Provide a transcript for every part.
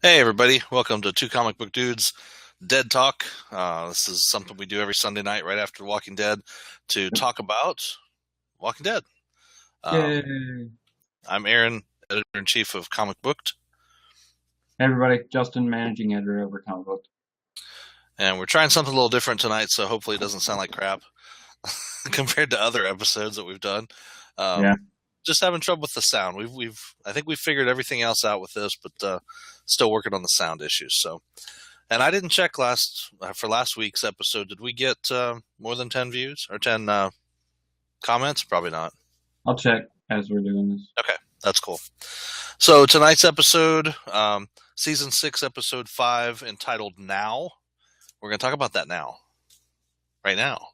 Hey everybody, welcome to Two Comic Book Dudes Dead Talk. This is something we do every Sunday night right after Walking Dead to talk about Walking Dead. Um, Yay. I'm Aaron, editor-in-chief of Comic Booked, Hey everybody, Justin, managing editor over at Comic Book. and we're trying something a little different tonight, so hopefully it doesn't sound like crap compared to other episodes that we've done. Yeah. Just having trouble with the sound. I think we've figured everything else out with this, but still working on the sound issues. So. And I didn't check for last week's episode. Did we get more than 10 views or 10 comments? Probably not. I'll check as we're doing this. Okay, that's cool. So tonight's episode, season 6, episode 5, entitled "Now." We're going to talk about that now, right now.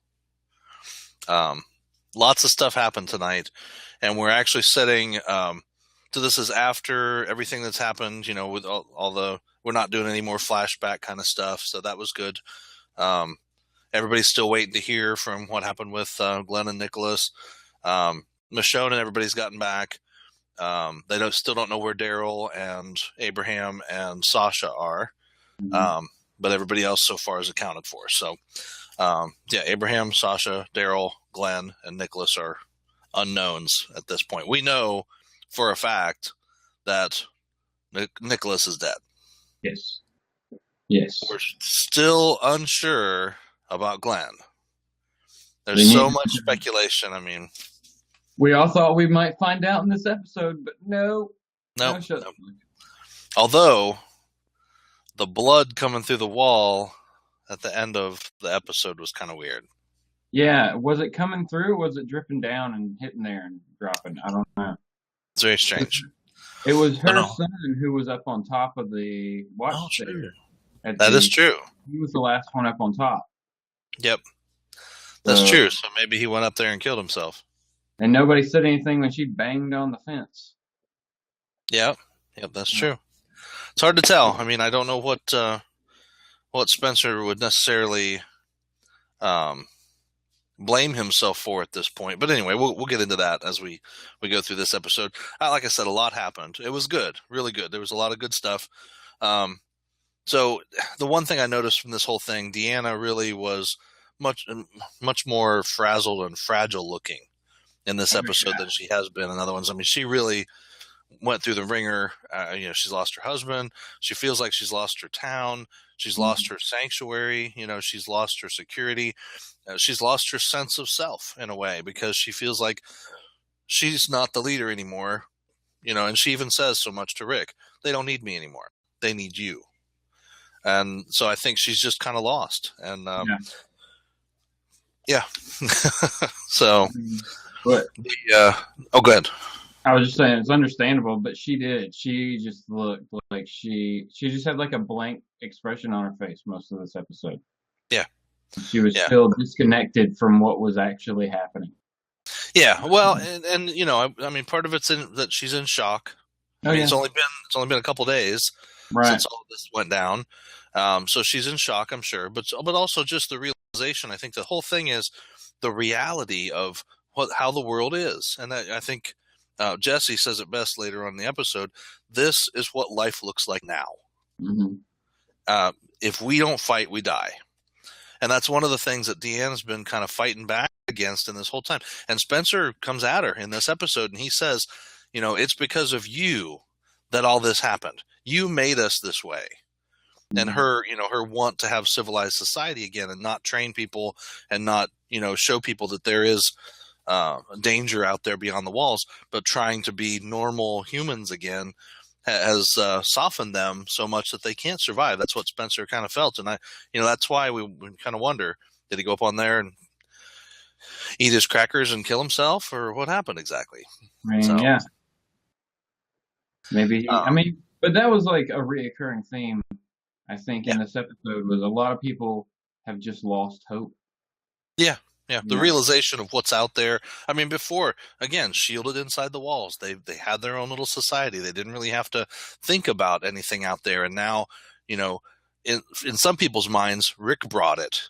Lots of stuff happened tonight, and we're actually setting. So this is after everything that's happened. You know, with all the. We're not doing any more flashback kind of stuff, so that was good. Everybody's still waiting to hear from what happened with Glenn and Nicholas. Michonne and everybody's gotten back. They still don't know where Daryl and Abraham and Sasha are, but everybody else so far is accounted for. So, Abraham, Sasha, Daryl, Glenn, and Nicholas are unknowns at this point. We know for a fact that Nicholas is dead. Yes. Yes. We're still unsure about Glenn. There's so much speculation. I mean, we all thought we might find out in this episode, but no. No. Although the blood coming through the wall at the end of the episode was kind of weird. Yeah, was it coming through? Or was it dripping down and hitting there and dropping? I don't know. It's very strange. It was her son who was up on top of the watch there. That is true. He was the last one up on top. Yep. That's true. So maybe he went up there and killed himself. And nobody said anything when she banged on the fence. Yep, that's true. It's hard to tell. I mean, I don't know what Spencer would necessarily blame himself for at this point. But anyway, we'll get into that as we go through this episode. Like I said, a lot happened. It was good, really good. There was a lot of good stuff. So the one thing I noticed from this whole thing, Deanna really was much more frazzled and fragile looking in this episode than she has been in other ones. I mean, she really went through the ringer. She's lost her husband. She feels like she's lost her town. She's lost her sanctuary. She's lost her security. She's lost her sense of self in a way because she feels like she's not the leader anymore. And she even says so much to Rick, they don't need me anymore. They need you. And so I think she's just kind of lost. And so, but go ahead. I was just saying it's understandable, but she did. She just looked like she just had like a blank expression on her face most of this episode. Yeah. She was still disconnected from what was actually happening. Yeah, well, and I mean, part of it's that she's in shock. It's only been a couple days since all this went down, so she's in shock, I'm sure. But also just the realization. I think the whole thing is the reality of how the world is, and I think Jesse says it best later on in the episode. This is what life looks like now. Mm-hmm. If we don't fight, we die. And that's one of the things that Deanna's been kind of fighting back against in this whole time. And Spencer comes at her in this episode and he says, it's because of you that all this happened. You made us this way. Mm-hmm. And her want to have civilized society again and not train people and not, show people that there is danger out there beyond the walls, but trying to be normal humans again has softened them so much that they can't survive. That's what Spencer kind of felt. And that's why we kind of wonder, did he go up on there and eat his crackers and kill himself, or what happened exactly? Yeah. Maybe, but that was like a reoccurring theme, I think, in this episode was a lot of people have just lost hope. Yeah. Yeah, the realization of what's out there. I mean, before, again, shielded inside the walls. They had their own little society. They didn't really have to think about anything out there. And now, in some people's minds, Rick brought it.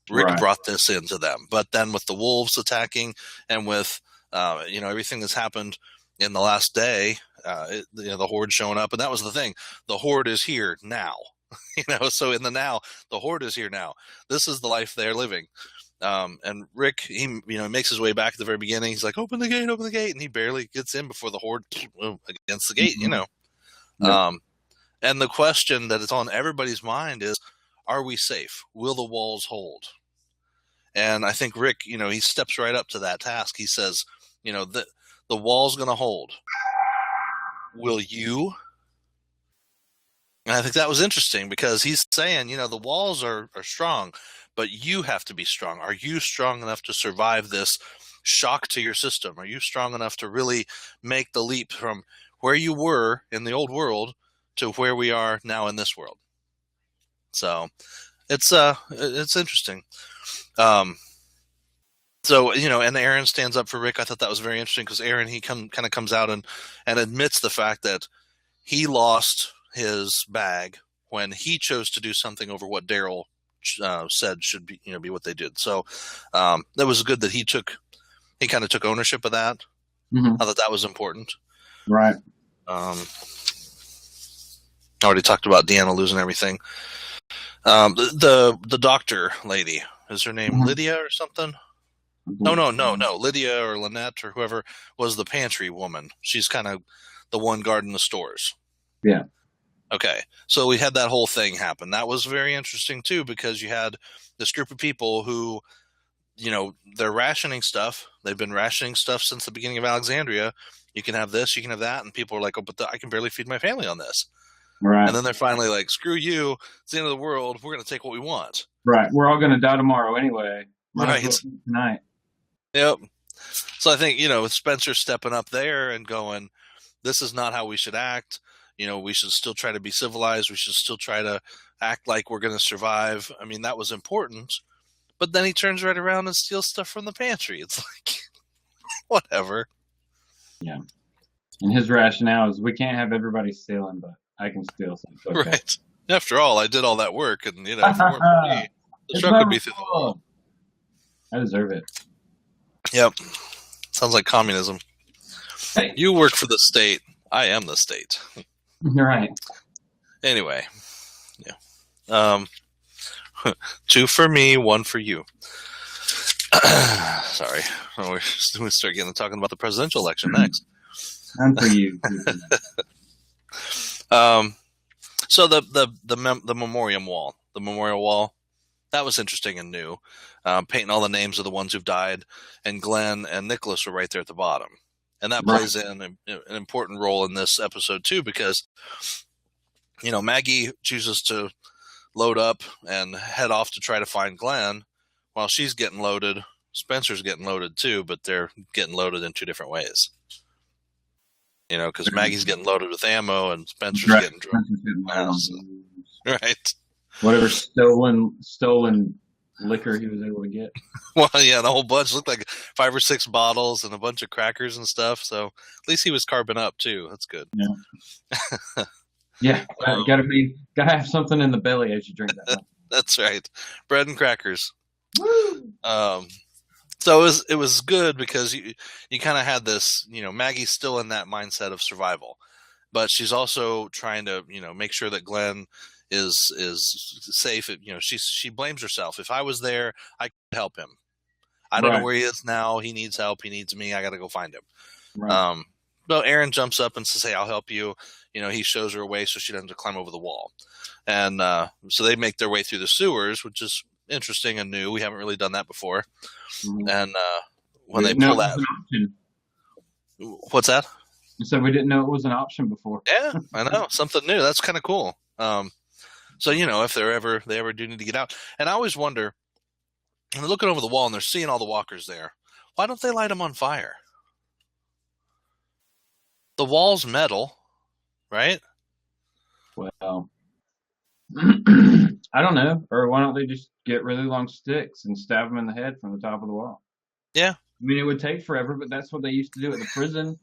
Rick brought this into them. But then with the wolves attacking and with, everything that's happened in the last day, the Horde showing up, and that was the thing. The Horde is here now. So in the now, the Horde is here now. This is the life they're living. And Rick, he makes his way back at the very beginning. He's like, open the gate, and he barely gets in before the Horde against the gate. Yep. And the question that is on everybody's mind is, are we safe? Will the walls hold? And I think Rick, he steps right up to that task. He says, the wall's going to hold. Will you? And I think that was interesting because he's saying, the walls are strong, but you have to be strong. Are you strong enough to survive this shock to your system? Are you strong enough to really make the leap from where you were in the old world to where we are now in this world? So it's interesting. So, and Aaron stands up for Rick. I thought that was very interesting because Aaron, he kind of comes out and admits the fact that he lost his bag when he chose to do something over what Daryl said should be, be what they did. So that was good that he kind of took ownership of that. Mm-hmm. I thought that was important. Right. I already talked about Deanna losing everything. The doctor lady, is her name Lydia or something? No. Lydia or Lynette or whoever was the pantry woman. She's kind of the one guarding the stores. Yeah. Okay. So we had that whole thing happen. That was very interesting too, because you had this group of people who, they're rationing stuff. They've been rationing stuff since the beginning of Alexandria. You can have this, you can have that. And people are like, oh, but I can barely feed my family on this. Right. And then they're finally like, screw you. It's the end of the world. We're going to take what we want. Right. We're all going to die tomorrow anyway. Right. Tonight. Yep. So I think, with Spencer stepping up there and going, this is not how we should act. We should still try to be civilized. We should still try to act like we're going to survive. I mean, that was important. But then he turns right around and steals stuff from the pantry. It's like, whatever. Yeah. And his rationale is we can't have everybody stealing, but I can steal something. Okay. Right. After all, I did all that work, and, if it weren't for me, the truck would be through the wall. I deserve it. Yep. Sounds like communism. Hey. You work for the state. I am the state. Right. Anyway. Yeah. 2 for me, 1 for you. Sorry. We're going to start talking about the presidential election next. And for you. So the memorial wall, that was interesting and new. Painting all the names of the ones who've died, and Glenn and Nicholas were right there at the bottom. And that plays in an important role in this episode too, because, Maggie chooses to load up and head off to try to find Glenn while she's getting loaded. Spencer's getting loaded too, but they're getting loaded in 2 different ways. Because Maggie's getting loaded with ammo and Spencer's getting drunk. Right. Whatever stolen liquor he was able to get. Well, yeah, the whole bunch looked like 5 or 6 bottles and a bunch of crackers and stuff. So at least he was carbing up too. That's good. Yeah. Yeah. Gotta have something in the belly as you drink that. That's right. Bread and crackers. Woo! So it was good because you kind of had this, Maggie's still in that mindset of survival, but she's also trying to, make sure that Glenn is safe. She blames herself. If I was there, I could help him. I don't know where he is now. He needs help. He needs me. I got to go find him. Right. Well, Aaron jumps up and says, "Hey, I'll help you." He shows her a way so she doesn't have to climb over the wall. And so they make their way through the sewers, which is interesting and new. We haven't really done that before. Mm-hmm. And when they pull that, what's that? You said we didn't know it was an option before. Yeah, I know, something new. That's kind of cool. So if they ever do need to get out, and I always wonder, when they're looking over the wall and they're seeing all the walkers there, why don't they light them on fire? The wall's metal, right? Well, I don't know. Or why don't they just get really long sticks and stab them in the head from the top of the wall? Yeah. I mean, it would take forever, but that's what they used to do at the prison.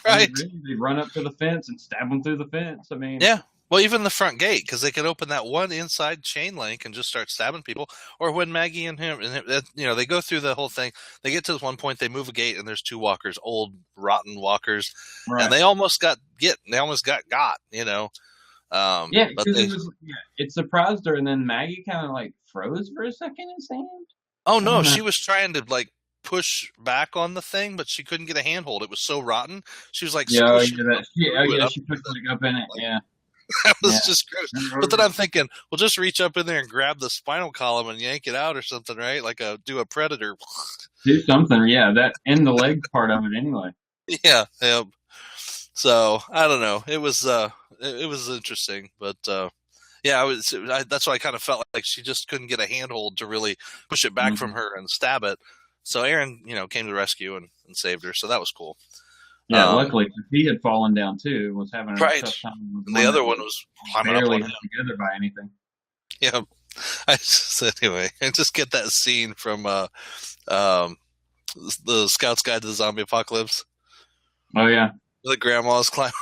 Right. They run up to the fence and stab them through the fence. I mean. Yeah. Well, even the front gate, because they could open that one inside chain link and just start stabbing people. Or when Maggie and him, they go through the whole thing. They get to this one point, they move a gate, and there's two walkers, old rotten walkers, and Right. they almost got got. Yeah, But because they. it surprised her, and then Maggie kind of like froze for a second in sand. Oh I don't no, know. she was trying to like push back on the thing, but she couldn't get a handhold. It was so rotten. She was like Yeah, squishing through it up. she put like up in it. Yeah, That was yeah. just gross. But then I'm thinking, well, just reach up in there and grab the spinal column and yank it out or something, right? Like do a predator. Do something. Yeah, that and the leg part of it anyway. Yeah, yeah. So I don't know. It was interesting, but yeah, that's why I kind of felt like she just couldn't get a handhold to really push it back from Mhm. her and stab it. So Aaron, came to the rescue and saved her. So that was cool. Yeah, luckily he had fallen down too. Was having a Right. tough time with And the one that other one was was climbing up barely on him. held together by anything. Yeah. Anyway, I just get that scene from the Scout's Guide to the Zombie Apocalypse. Oh yeah. The grandma's climbing.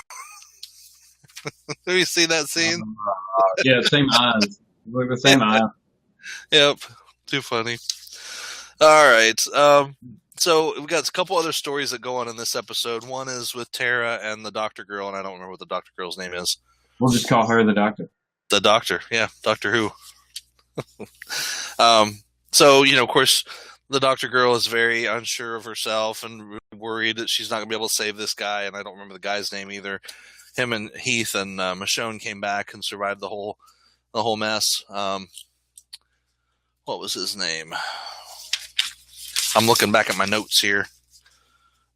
Have you seen that scene? Yeah, same eyes. Look, the same eyes. Yep. Too funny. All right. So we've got a couple other stories that go on in this episode. One is with Tara and the doctor girl, and I don't remember what the doctor girl's name is. We'll just call her the doctor. The doctor. Yeah. Doctor Who. So, of course, the doctor girl is very unsure of herself and worried that she's not going to be able to save this guy. And I don't remember the guy's name either. Him and Heath and Michonne came back and survived the whole mess. What was his name? I'm looking back at my notes here.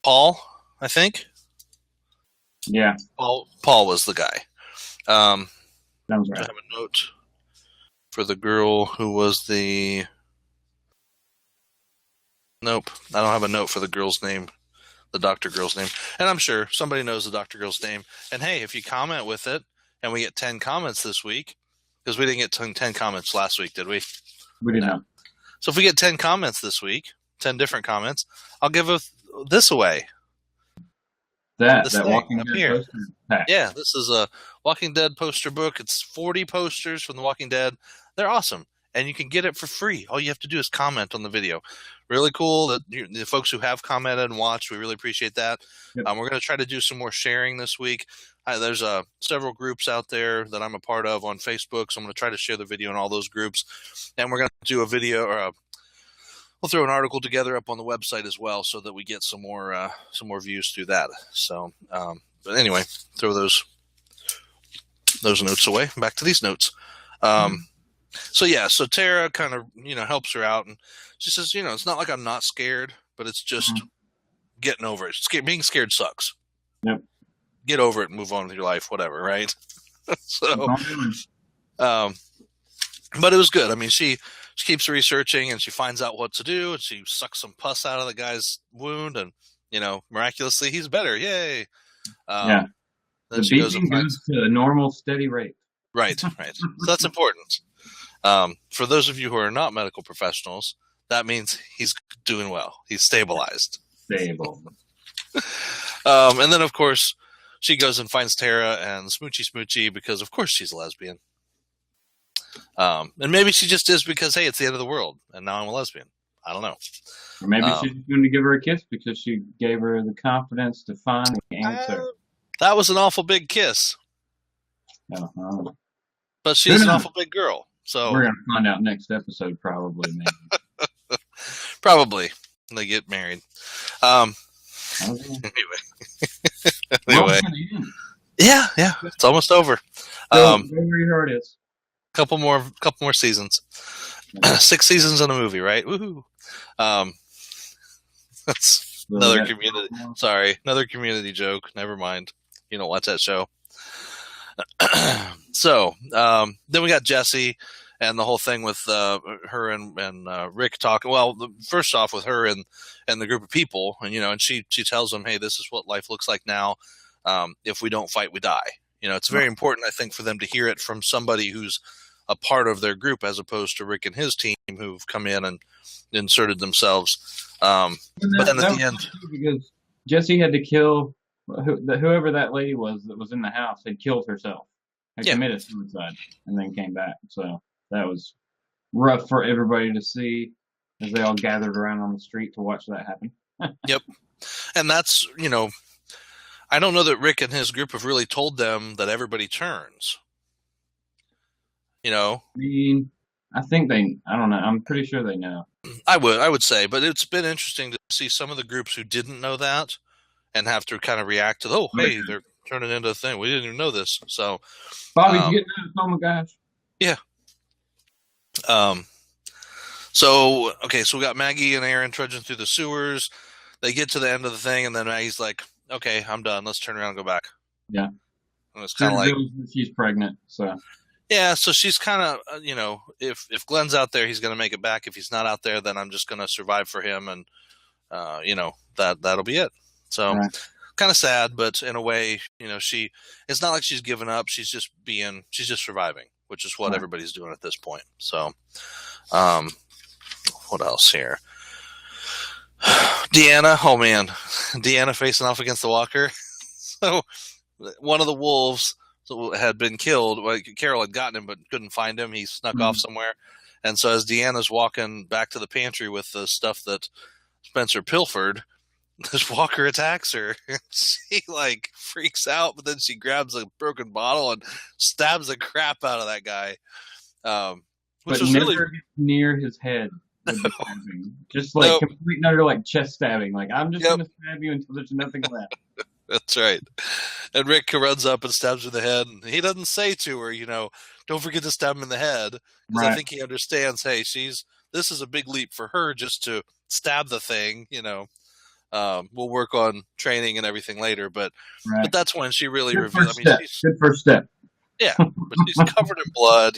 Paul, I think. Yeah. Paul was the guy. Sounds I right. have a note for the girl who was the. Nope, I don't have a note for the girl's name, the doctor girl's name. And I'm sure somebody knows the doctor girl's name. And hey, if you comment with it and we get 10 comments this week, because we didn't get 10 comments last week, did we? We didn't know. So if we get 10 comments this week, 10 different comments, I'll give this away. That thing Walking up Dead here. poster pack. Yeah, this is a Walking Dead poster book. It's 40 posters from The Walking Dead. They're awesome. And you can get it for free. All you have to do is comment on the video. Really cool that the folks who have commented and watched, we really appreciate that. Yep. We're going to try to do some more sharing this week. There's several groups out there that I'm a part of on Facebook, so I'm going to try to share the video in all those groups. And we're going to do a video, or we'll throw an article together up on the website as well, so that we get some more views through that. So, but anyway, throw those notes away. Back to these notes. So Tara kind of, helps her out, and she says, it's not like I'm not scared, but it's just getting over it. Being scared sucks. Yep. Get over it and move on with your life, whatever, right? So, but it was good. I mean, she keeps researching, and she finds out what to do, and she sucks some pus out of the guy's wound, and, miraculously, he's better. Yay. Yeah. Then The she goes beating and goes to a normal, steady rate. Right. So that's important. For those of you who are not medical professionals, that means he's doing well. He's stabilized. Stable. And then, of course, she goes and finds Tara and smoochy because, of course, she's a lesbian. And maybe she just is because, hey, it's the end of the world, and now I'm a lesbian. I don't know. Or maybe she's going to give her a kiss because she gave her the confidence to find the answer. That was an awful big kiss. Uh-huh. But she's an awful big girl. So we're going to find out next episode, probably. Maybe. Probably. They get married. Okay. Anyway. Yeah. It's almost over. Where your heart is. Couple more seasons. 6 seasons in a movie, right? Woohoo! That's another community. Sorry, another community joke. Never mind. You don't watch that show. So then we got Jesse and the whole thing with her and Rick talking. Well, first off with her and the group of people, and she tells them, hey, this is what life looks like now. If we don't fight, we die. It's very important, I think, for them to hear it from somebody who's a part of their group as opposed to Rick and his team who've come in and inserted themselves. But then at the end, because Jesse had to kill whoever that lady was that was in the house had killed herself. had Yeah. committed suicide and then came back. So that was rough for everybody to see as they all gathered around on the street to watch that happen. Yep. And that's, I don't know that Rick and his group have really told them that everybody turns. I mean, I don't know. I'm pretty sure they know. I would say, but it's been interesting to see some of the groups who didn't know that and have to kind of react to, oh, hey, they're turning into a thing. We didn't even know this. So, Bobby, you getting out? Oh my gosh. Yeah. So we got Maggie and Aaron trudging through the sewers. They get to the end of the thing, and then Maggie's like, okay, I'm done. Let's turn around and go back. Yeah. And it's kind of like, she's pregnant, so. Yeah, so she's kind of, if Glenn's out there, he's going to make it back. If he's not out there, then I'm just going to survive for him, and that'll be it. So, kind of sad, but in a way, it's not like she's given up. She's just surviving, which is what everybody's doing at this point. So, what else here? Deanna, oh man, Deanna facing off against the walker. So, one of the wolves had been killed. Well, Carol had gotten him, but couldn't find him. He snuck off somewhere. And so as Deanna's walking back to the pantry with the stuff that Spencer pilfered, this walker attacks her. She freaks out, but then she grabs a broken bottle and stabs the crap out of that guy. Which was never really near his head. Just complete and utter chest stabbing. I'm just going to stab you until there's nothing left. That's right. And Rick runs up and stabs her in the head. And he doesn't say to her, don't forget to stab him in the head. Because I think he understands, hey, this is a big leap for her just to stab the thing, We'll work on training and everything later. But that's when she really reveals. Good first step. Yeah, but she's covered in blood,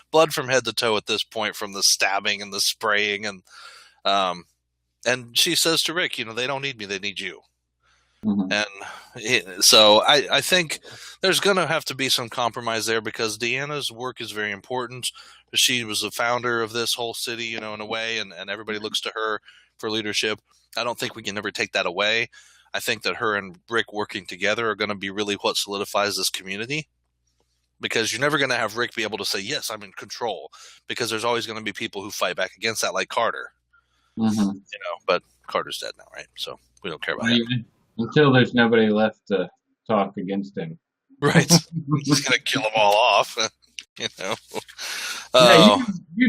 blood from head to toe at this point from the stabbing and the spraying. And she says to Rick, they don't need me, they need you. Mm-hmm. And so I think there's going to have to be some compromise there because Deanna's work is very important. She was the founder of this whole city, in a way, and everybody looks to her for leadership. I don't think we can ever take that away. I think that her and Rick working together are going to be really what solidifies this community. Because you're never going to have Rick be able to say, yes, I'm in control. Because there's always going to be people who fight back against that, like Carter. Mm-hmm. But Carter's dead now, right? So we don't care about him. Until there's nobody left to talk against him. Right. He's going to kill them all off, You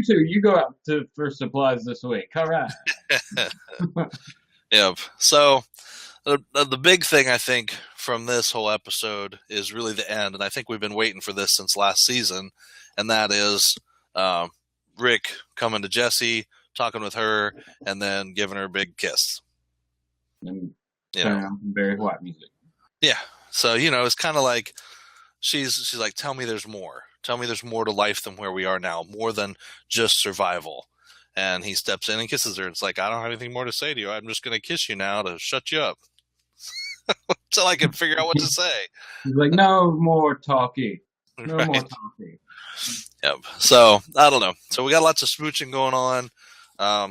two, you go out for supplies this week. All right. Yep. So the big thing, I think, from this whole episode is really the end. And I think we've been waiting for this since last season. And that is Rick coming to Jessie, talking with her, and then giving her a big kiss. And very white music. Yeah. So, it's kind of like she's like, tell me there's more. Tell me there's more to life than where we are now, more than just survival. And he steps in and kisses her. It's like, I don't have anything more to say to you. I'm just going to kiss you now to shut you up. Until I can figure out what to say. He's like, no more talking. No more talking. Yep. So, I don't know. So we got lots of smooching going on.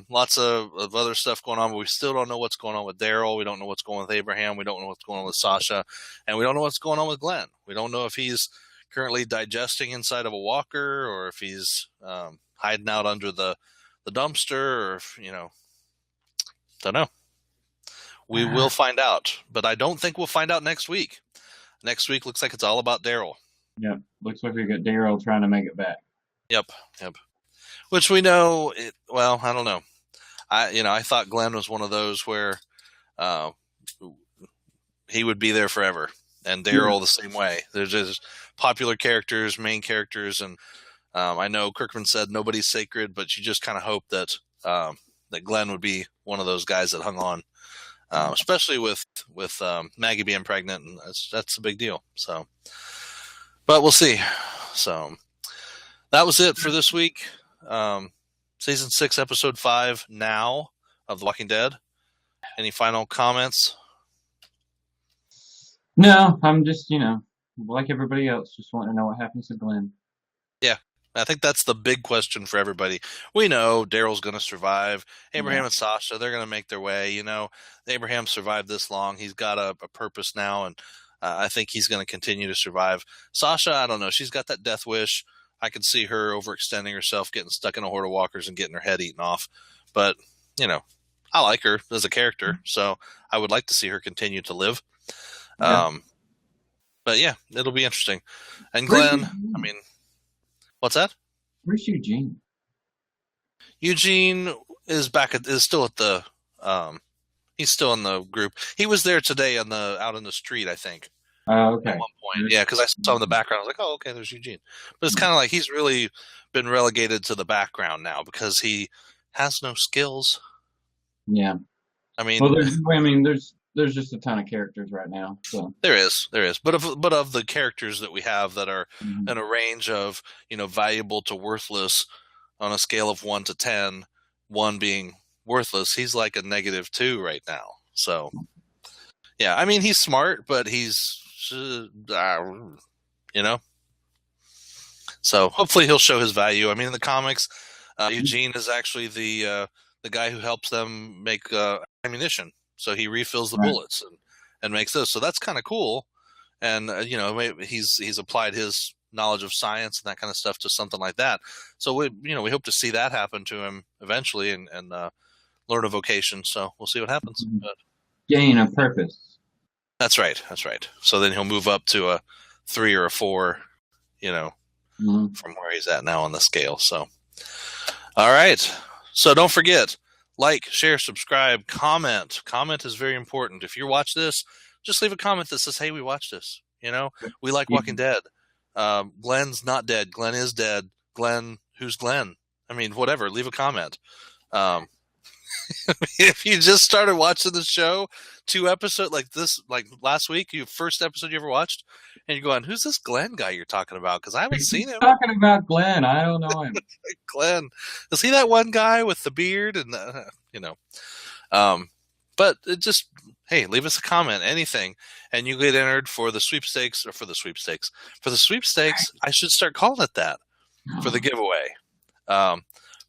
Lots of other stuff going on, but we still don't know what's going on with Daryl. We don't know what's going on with Abraham. We don't know what's going on with Sasha. And we don't know what's going on with Glenn. We don't know if he's currently digesting inside of a walker or if he's hiding out under the dumpster or if, don't know. We will find out, but I don't think we'll find out next week. Next week looks like it's all about Daryl. Yep. Looks like we got Daryl trying to make it back. Yep. Which we know, I don't know. I thought Glenn was one of those where he would be there forever. And Daryl the same way. There's just popular characters, main characters, and I know Kirkman said nobody's sacred, but you just kind of hope that that Glenn would be one of those guys that hung on, especially with Maggie being pregnant, and that's a big deal. So, but we'll see. So that was it for this week. Season 6, episode 5 now of The Walking Dead. Any final comments? No, I'm just, like everybody else, just wanting to know what happens to Glenn. Yeah, I think that's the big question for everybody. We know Daryl's going to survive. Abraham and Sasha, they're going to make their way. Abraham survived this long. He's got a purpose now, and I think he's going to continue to survive. Sasha, I don't know. She's got that death wish. I can see her overextending herself, getting stuck in a horde of walkers and getting her head eaten off. But, I like her as a character, so I would like to see her continue to live. Yeah. But yeah, it'll be interesting. And Glenn, I mean, what's that? Where's Eugene? Eugene is still at the, he's still in the group. He was there today out in the street, I think. Oh, okay. At one point, yeah, because I saw him in the background. I was like, oh, okay, there's Eugene. But it's kind of like he's really been relegated to the background now because he has no skills. Yeah. I mean, there's just a ton of characters right now. So there is, but of the characters that we have that are in a range of valuable to worthless on a scale of 1 to 10, 1 being worthless, he's like a -2 right now. So yeah, I mean he's smart, but he's So hopefully he'll show his value. I mean in the comics, Eugene is actually the guy who helps them make ammunition. So he refills the bullets and makes those. So that's kind of cool. And he's applied his knowledge of science and that kind of stuff to something like that. So we hope to see that happen to him eventually and learn a vocation. So we'll see what happens. But gain a purpose. That's right. So then he'll move up to a 3 or a 4, from where he's at now on the scale. So, all right. So don't forget, like, share, subscribe, comment. Comment is very important. If you watch this, just leave a comment that says, hey, we watched this. We like Walking Dead. Glenn's not dead. Glenn is dead. Glenn, who's Glenn? I mean, whatever. Leave a comment. If you just started watching the show, 2 episodes like last week, first episode you ever watched, and you're going, who's this Glenn guy you're talking about? Because I haven't seen him. Talking about Glenn, I don't know him. Glenn, is he that one guy with the beard and but it just, hey, leave us a comment, anything, and you get entered for the sweepstakes. For the sweepstakes, I should start calling it that, for the giveaway.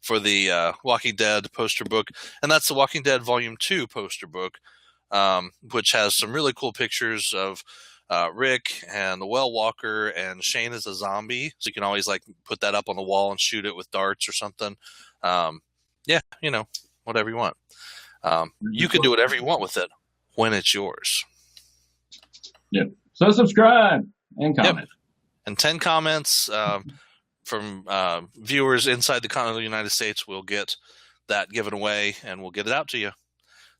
For the Walking Dead poster book, and that's the Walking Dead Volume 2 poster book, which has some really cool pictures of Rick and the Well Walker, and Shane is a zombie, so you can always put that up on the wall and shoot it with darts or something. Whatever you want. You can do whatever you want with it when it's yours. Yep. So subscribe and comment. Yep. And 10 comments from viewers inside the continental United States will get that given away, and we'll get it out to you.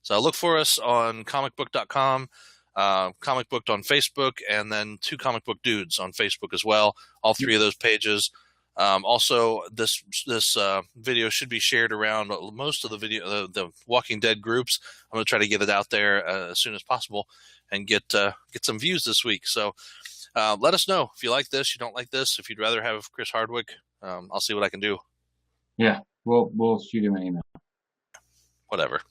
So look for us on comicbook.com, Comic Booked on Facebook, and then 2 Comic Book Dudes on Facebook as well. All 3 of those pages. Also, this video should be shared around most of the Walking Dead groups. I'm going to try to get it out there as soon as possible and get some views this week. So let us know if you like this, you don't like this, if you'd rather have Chris Hardwick. I'll see what I can do. Yeah, we'll shoot him an email. Whatever.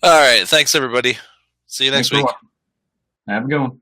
All right. Thanks, everybody. See you next week. Have a good one.